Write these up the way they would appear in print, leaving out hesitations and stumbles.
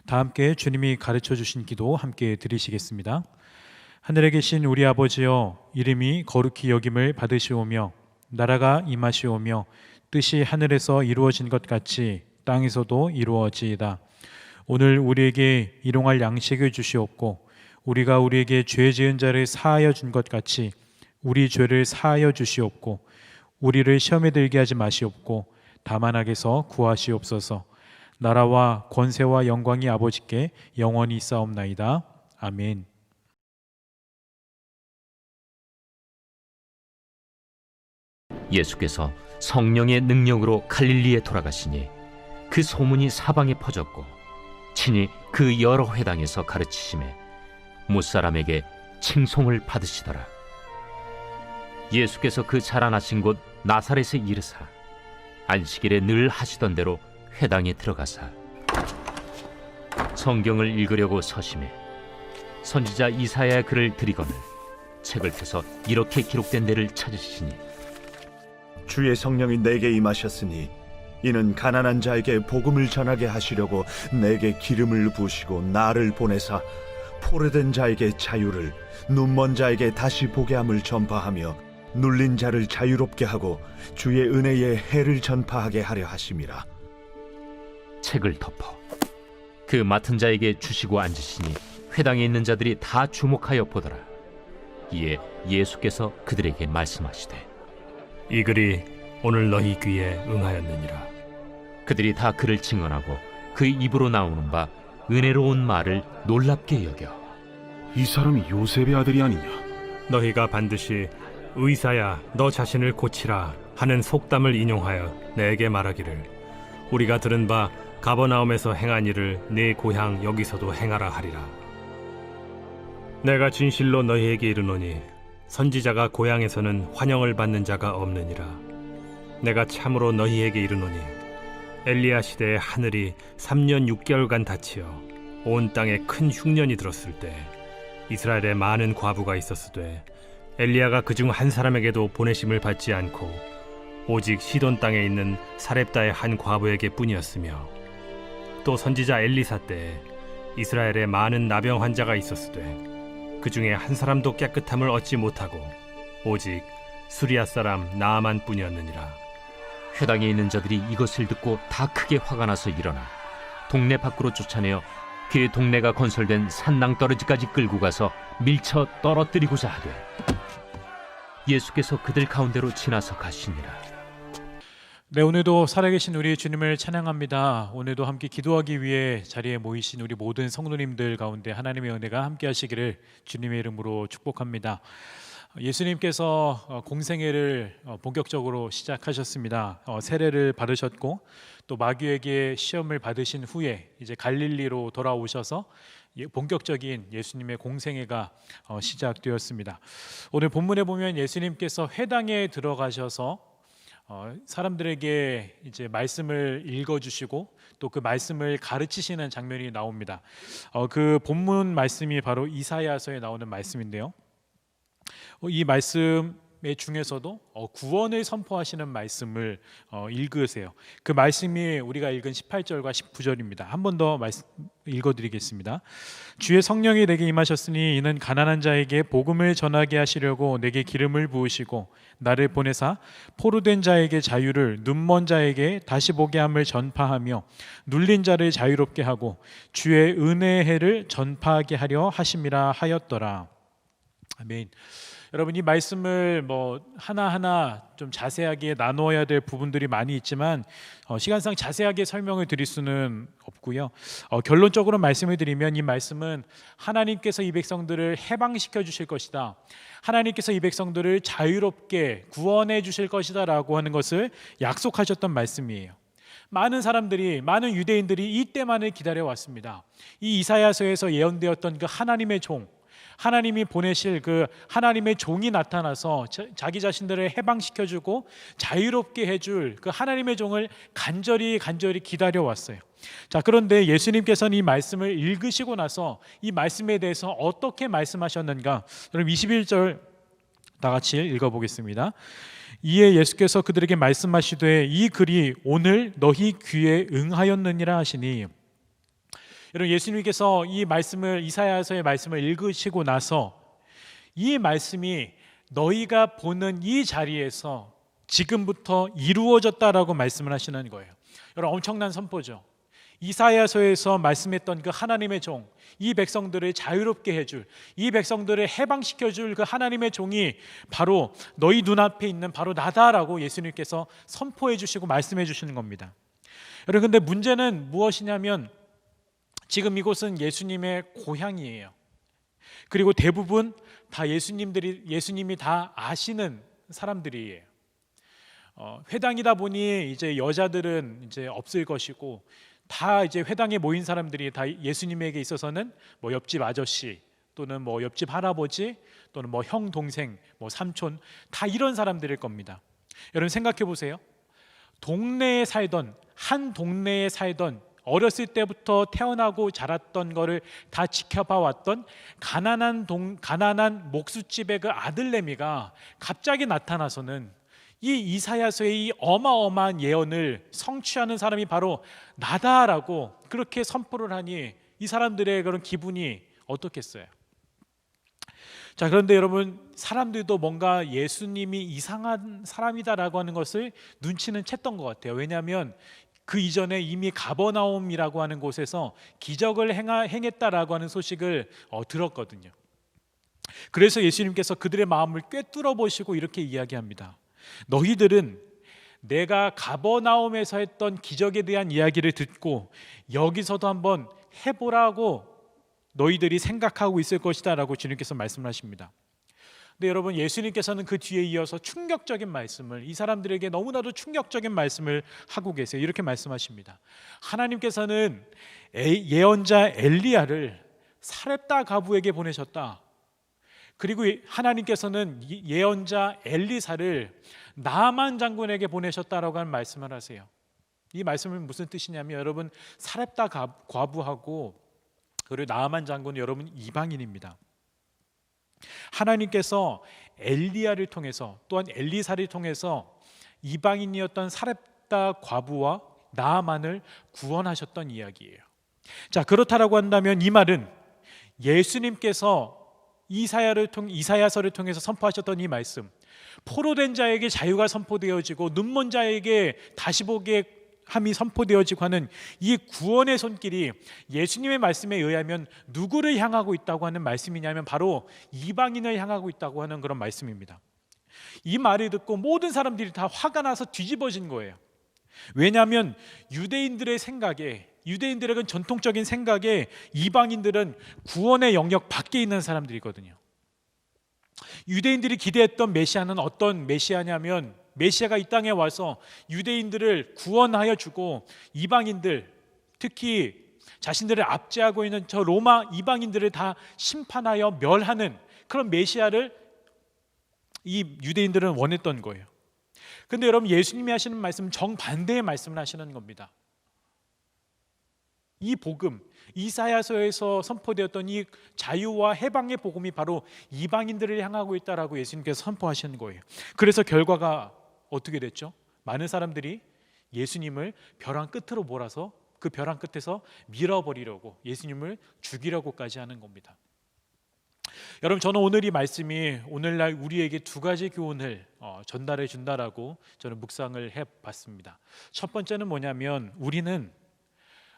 다 함께 주님이 가르쳐 주신 기도 함께 드리시겠습니다. 하늘에 계신 우리 아버지여, 이름이 거룩히 여김을 받으시오며 나라가 임하시오며 뜻이 하늘에서 이루어진 것 같이 땅에서도 이루어지이다. 오늘 우리에게 일용할 양식을 주시옵고 우리가 우리에게 죄 지은 자를 사하여 준 것 같이 우리 죄를 사하여 주시옵고 우리를 시험에 들게 하지 마시옵고 다만 악에서 구하시옵소서. 나라와 권세와 영광이 아버지께 영원히 있사옵나이다. 아멘. 예수께서 성령의 능력으로 갈릴리에 돌아가시니 그 그 소문이 사방에 퍼졌고 친히 그 여러 회당에서 가르치심에 못사람에게 칭송을 받으시더라. 예수께서 그 자라나신 곳 나사렛에 이르사 안식일에 늘 하시던 대로 회당에 들어가사 성경을 읽으려고 서심해 선지자 이사야의 글을 들이거늘 책을 펴서 이렇게 기록된 데를 찾으시니 주의 성령이 내게 임하셨으니 이는 가난한 자에게 복음을 전하게 하시려고 내게 기름을 부으시고 나를 보내사 포로된 자에게 자유를, 눈먼 자에게 다시 보게 함을 전파하며 눌린 자를 자유롭게 하고 주의 은혜의 해를 전파하게 하려 하심이라. 책을 덮어 그 맡은 자에게 주시고 앉으시니 회당에 있는 자들이 다 주목하여 보더라. 이에 예수께서 그들에게 말씀하시되 이 글이 오늘 너희 귀에 응하였느니라. 그들이 다 그를 증언하고 그 입으로 나오는 바 은혜로운 말을 놀랍게 여겨 이 사람이 요셉의 아들이 아니냐? 너희가 반드시 의사야 너 자신을 고치라 하는 속담을 인용하여 내게 말하기를 우리가 들은 바 가버나움에서 행한 일을 네 고향 여기서도 행하라 하리라. 내가 진실로 너희에게 이르노니 선지자가 고향에서는 환영을 받는 자가 없느니라. 내가 참으로 너희에게 이르노니 엘리야 시대에 하늘이 3년 6개월간 닫히어 온 땅에 큰 흉년이 들었을 때 이스라엘에 많은 과부가 있었으되 엘리야가 그중 한 사람에게도 보내심을 받지 않고 오직 시돈 땅에 있는 사렙다의 한 과부에게 뿐이었으며 또 선지자 엘리사 때에 이스라엘에 많은 나병 환자가 있었으되 그 중에 한 사람도 깨끗함을 얻지 못하고 오직 수리아 사람 나아만 뿐이었느니라. 회당에 있는 자들이 이것을 듣고 다 크게 화가 나서 일어나 동네 밖으로 쫓아내어 그 동네가 건설된 산낭떠러지까지 끌고 가서 밀쳐 떨어뜨리고자 하되 예수께서 그들 가운데로 지나서 가시니라. 네, 오늘도 살아계신 우리 주님을 찬양합니다. 오늘도 함께 기도하기 위해 자리에 모이신 우리 모든 성도님들 가운데 하나님의 은혜가 함께 하시기를 주님의 이름으로 축복합니다. 예수님께서 공생애를 본격적으로 시작하셨습니다. 세례를 받으셨고 또 마귀에게 시험을 받으신 후에 이제 갈릴리로 돌아오셔서 본격적인 예수님의 공생애가 시작되었습니다. 오늘 본문에 보면 예수님께서 회당에 들어가셔서 사람들에게 이제 말씀을 읽어주시고 또 그 말씀을 가르치시는 장면이 나옵니다. 그 본문 말씀이 바로 이사야서에 나오는 말씀인데요. 이 말씀의 중에서도 구원을 선포하시는 말씀을 읽으세요. 그 말씀이 우리가 읽은 18절과 19절입니다. 한 번 더 읽어드리겠습니다. 주의 성령이 내게 임하셨으니 이는 가난한 자에게 복음을 전하게 하시려고 내게 기름을 부으시고 나를 보내사 포로된 자에게 자유를, 눈먼 자에게 다시 보게 함을 전파하며 눌린 자를 자유롭게 하고 주의 은혜의 해를 전파하게 하려 하심이라 하였더라. 아멘. 여러분, 이 말씀을 하나하나 좀 자세하게 나누어야 될 부분들이 많이 있지만 시간상 자세하게 설명을 드릴 수는 없고요. 결론적으로 말씀을 드리면 이 말씀은 하나님께서 이 백성들을 해방시켜 주실 것이다, 하나님께서 이 백성들을 자유롭게 구원해 주실 것이다 라고 하는 것을 약속하셨던 말씀이에요. 많은 사람들이, 많은 유대인들이 이때만을 기다려왔습니다. 이 이사야서에서 예언되었던 그 하나님의 종, 하나님이 보내실 그 하나님의 종이 나타나서 자기 자신들을 해방시켜주고 자유롭게 해줄 그 하나님의 종을 간절히 기다려왔어요. 자, 그런데 예수님께서는 이 말씀을 읽으시고 나서 이 말씀에 대해서 어떻게 말씀하셨는가? 그럼 21절 다 같이 읽어보겠습니다. 이에 예수께서 그들에게 말씀하시되 이 글이 오늘 너희 귀에 응하였느니라 하시니, 여러분, 예수님께서 이 말씀을, 이사야서의 말씀을 읽으시고 나서 이 말씀이 너희가 보는 이 자리에서 지금부터 이루어졌다라고 말씀을 하시는 거예요. 여러분, 엄청난 선포죠. 이사야서에서 말씀했던 그 하나님의 종, 이 백성들을 자유롭게 해줄, 이 백성들을 해방시켜줄 그 하나님의 종이 바로 너희 눈앞에 있는 바로 나다라고 예수님께서 선포해 주시고 말씀해 주시는 겁니다. 여러분, 근데 문제는 무엇이냐면 지금 이곳은 예수님의 고향이에요. 그리고 대부분 다 예수님이 다 아시는 사람들이에요. 회당이다 보니 이제 여자들은 이제 없을 것이고 다 이제 회당에 모인 사람들이 다 예수님에게 있어서는 뭐 옆집 아저씨 또는 뭐 옆집 할아버지 또는 뭐 형 동생 뭐 삼촌 다 이런 사람들일 겁니다. 여러분 생각해 보세요. 동네에 살던 한 동네에 살던 어렸을 때부터 태어나고 자랐던 거를 다 지켜봐 왔던 가난한 목수집의 그 아들내미가 갑자기 나타나서는 이 이사야서의 이 어마어마한 예언을 성취하는 사람이 바로 나다라고 그렇게 선포를 하니 이 사람들의 그런 기분이 어떻겠어요? 자, 그런데 여러분 사람들도 뭔가 예수님이 이상한 사람이다라고 하는 것을 눈치는 챘던 것 같아요. 왜냐하면 그 이전에 이미 가버나움이라고 하는 곳에서 기적을 행했다라고 하는 소식을 들었거든요. 그래서 예수님께서 그들의 마음을 꿰뚫어 보시고 이렇게 이야기합니다. 너희들은 내가 가버나움에서 했던 기적에 대한 이야기를 듣고 여기서도 한번 해보라고 너희들이 생각하고 있을 것이다 라고 주님께서 말씀하십니다. 근데 여러분 예수님께서는 그 뒤에 이어서 충격적인 말씀을 이 사람들에게 너무나도 충격적인 말씀을 하고 계세요. 이렇게 말씀하십니다. 하나님께서는 예언자 엘리야를 사렙다 가부에게 보내셨다. 그리고 하나님께서는 예언자 엘리사를 나아만 장군에게 보내셨다라고 하는 말씀을 하세요. 이 말씀은 무슨 뜻이냐면 여러분 사렙다 과부하고 그리고 나아만 장군은 여러분 이방인입니다. 하나님께서 엘리야를 통해서 또한 엘리사를 통해서 이방인이었던 사렙다 과부와 나아만을 구원하셨던 이야기예요. 자, 그렇다라고 한다면 이 말은 예수님께서 이사야서를 통해서 선포하셨던 이 말씀, 포로된 자에게 자유가 선포되어지고 눈먼 자에게 다시 보게 함이 선포되어지고 하는 이 구원의 손길이 예수님의 말씀에 의하면 누구를 향하고 있다고 하는 말씀이냐면 바로 이방인을 향하고 있다고 하는 그런 말씀입니다. 이 말을 듣고 모든 사람들이 다 화가 나서 뒤집어진 거예요. 왜냐하면 유대인들의 생각에, 유대인들의 전통적인 생각에 이방인들은 구원의 영역 밖에 있는 사람들이거든요. 유대인들이 기대했던 메시아는 어떤 메시아냐면 메시아가 이 땅에 와서 유대인들을 구원하여 주고 이방인들, 특히 자신들을 압제하고 있는 저 로마 이방인들을 다 심판하여 멸하는 그런 메시아를 이 유대인들은 원했던 거예요. 근데 여러분 예수님이 하시는 말씀은 정반대의 말씀을 하시는 겁니다. 이 복음, 이사야서에서 선포되었던 이 자유와 해방의 복음이 바로 이방인들을 향하고 있다라고 예수님께서 선포하시는 거예요. 그래서 결과가 어떻게 됐죠? 많은 사람들이 예수님을 벼랑 끝으로 몰아서 그 벼랑 끝에서 밀어버리려고 예수님을 죽이려고까지 하는 겁니다. 여러분 저는 오늘 이 말씀이 오늘날 우리에게 두 가지 교훈을 전달해 준다라고 저는 묵상을 해봤습니다. 첫 번째는 뭐냐면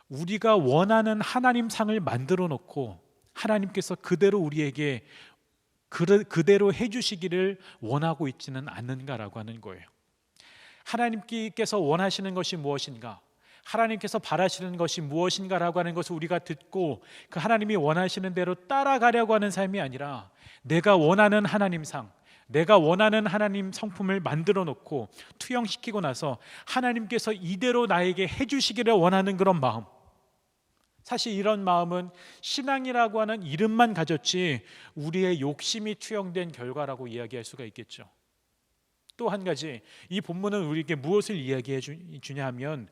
우리가 원하는 하나님 상을 만들어 놓고 하나님께서 그대로 우리에게 그대로 해주시기를 원하고 있지는 않는가라고 하는 거예요. 하나님께서 원하시는 것이 무엇인가, 하나님께서 바라시는 것이 무엇인가라고 하는 것을 우리가 듣고 그 하나님이 원하시는 대로 따라가려고 하는 삶이 아니라 내가 원하는 하나님 상, 내가 원하는 하나님 성품을 만들어 놓고 투영시키고 나서 하나님께서 이대로 나에게 해주시기를 원하는 그런 마음, 사실 이런 마음은 신앙이라고 하는 이름만 가졌지 우리의 욕심이 투영된 결과라고 이야기할 수가 있겠죠. 또 한 가지, 이 본문은 우리에게 무엇을 이야기해 주냐 하면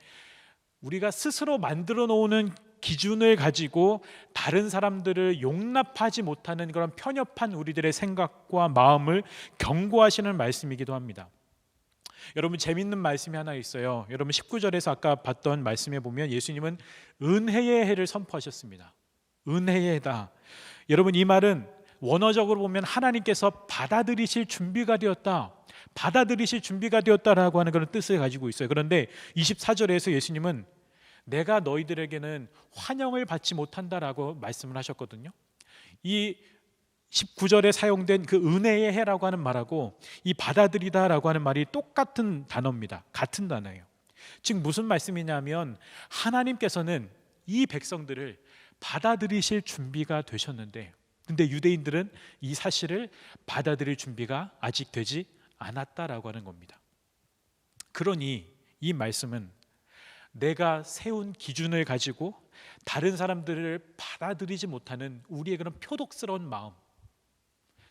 우리가 스스로 만들어 놓는 기준을 가지고 다른 사람들을 용납하지 못하는 그런 편협한 우리들의 생각과 마음을 경고하시는 말씀이기도 합니다. 여러분 재밌는 말씀이 하나 있어요. 여러분 19절에서 아까 봤던 말씀에 보면 예수님은 은혜의 해를 선포하셨습니다. 은혜의 해다. 여러분 이 말은 원어적으로 보면 하나님께서 받아들이실 준비가 되었다, 받아들이실 준비가 되었다라고 하는 그런 뜻을 가지고 있어요. 그런데 24절에서 예수님은 내가 너희들에게는 환영을 받지 못한다라고 말씀을 하셨거든요. 이 19절에 사용된 그 은혜의 해라고 하는 말하고 이 받아들이다라고 하는 말이 똑같은 단어입니다. 같은 단어예요. 즉 무슨 말씀이냐면 하나님께서는 이 백성들을 받아들이실 준비가 되셨는데, 근데 유대인들은 이 사실을 받아들일 준비가 아직 되지 않았다라고 하는 겁니다. 그러니 이 말씀은 내가 세운 기준을 가지고 다른 사람들을 받아들이지 못하는 우리의 그런 표독스러운 마음,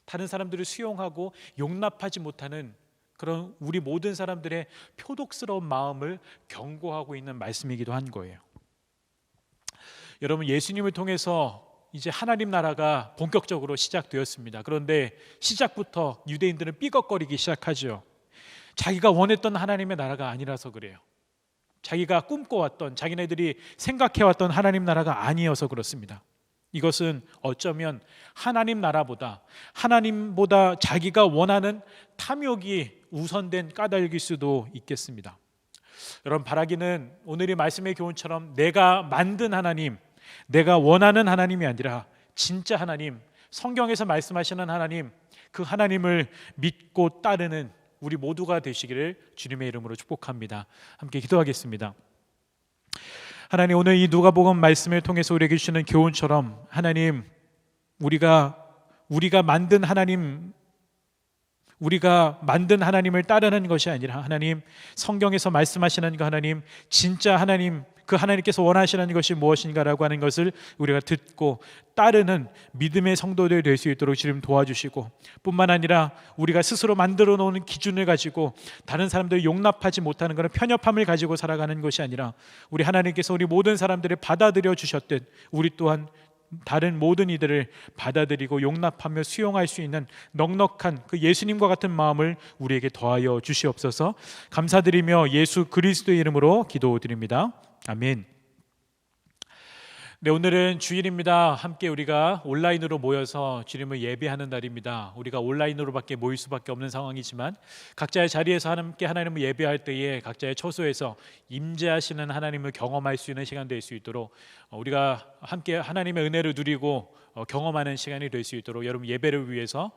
다른 사람들을 수용하고 용납하지 못하는 그런 우리 모든 사람들의 표독스러운 마음을 경고하고 있는 말씀이기도 한 거예요. 여러분, 예수님을 통해서 이제 하나님 나라가 본격적으로 시작되었습니다. 그런데 시작부터 유대인들은 삐걱거리기 시작하죠. 자기가 원했던 하나님의 나라가 아니라서 그래요. 자기가 꿈꿔왔던, 자기네들이 생각해왔던 하나님 나라가 아니어서 그렇습니다. 이것은 어쩌면 하나님 나라보다, 하나님보다 자기가 원하는 탐욕이 우선된 까닭일 수도 있겠습니다. 여러분, 바라기는 오늘의 말씀의 교훈처럼 내가 만든 하나님, 내가 원하는 하나님이 아니라 진짜 하나님, 성경에서 말씀하시는 하나님, 그 하나님을 믿고 따르는 우리 모두가 되시기를 주님의 이름으로 축복합니다. 함께 기도하겠습니다. 하나님, 오늘 이 누가복음 말씀을 통해서 우리에게 주시는 교훈처럼 하나님, 우리가 만든 하나님을 따르는 것이 아니라 하나님, 성경에서 말씀하시는 그 하나님, 진짜 하나님, 그 하나님께서 원하시는 것이 무엇인가라고 하는 것을 우리가 듣고 따르는 믿음의 성도들이 될 수 있도록 주님 도와주시고, 뿐만 아니라 우리가 스스로 만들어 놓은 기준을 가지고 다른 사람들을 용납하지 못하는 그런 편협함을 가지고 살아가는 것이 아니라 우리 하나님께서 우리 모든 사람들을 받아들여 주셨듯 우리 또한 다른 모든 이들을 받아들이고 용납하며 수용할 수 있는 넉넉한 그 예수님과 같은 마음을 우리에게 더하여 주시옵소서. 감사드리며 예수 그리스도의 이름으로 기도드립니다. 아멘. 네, 오늘은 주일입니다. 함께 우리가 온라인으로 모여서 주님을 예배하는 날입니다. 우리가 온라인으로밖에 모일 수밖에 없는 상황이지만 각자의 자리에서 함께 하나님을 예배할 때에 각자의 처소에서 임재하시는 하나님을 경험할 수 있는 시간 될 수 있도록 우리가 함께 하나님의 은혜를 누리고 경험하는 시간이 될 수 있도록 여러분 예배를 위해서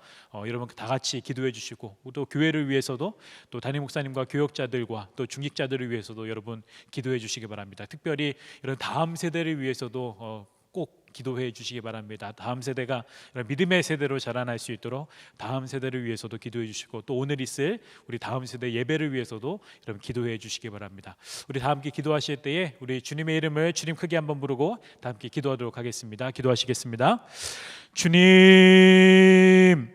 여러분 다 같이 기도해 주시고, 또 교회를 위해서도, 또 담임 목사님과 교역자들과 또 중직자들을 위해서도 여러분 기도해 주시기 바랍니다. 특별히 이런 다음 세대를 위해서도 꼭 기도해 주시기 바랍니다. 다음 세대가 이런 믿음의 세대로 자라날 수 있도록 다음 세대를 위해서도 기도해 주시고, 또 오늘 있을 우리 다음 세대 예배를 위해서도 여러분 기도해 주시기 바랍니다. 우리 다 함께 기도하실 때에 우리 주님의 이름을 주님 크게 한번 부르고 다 함께 기도하도록 하겠습니다. 기도하시겠습니다. 주님,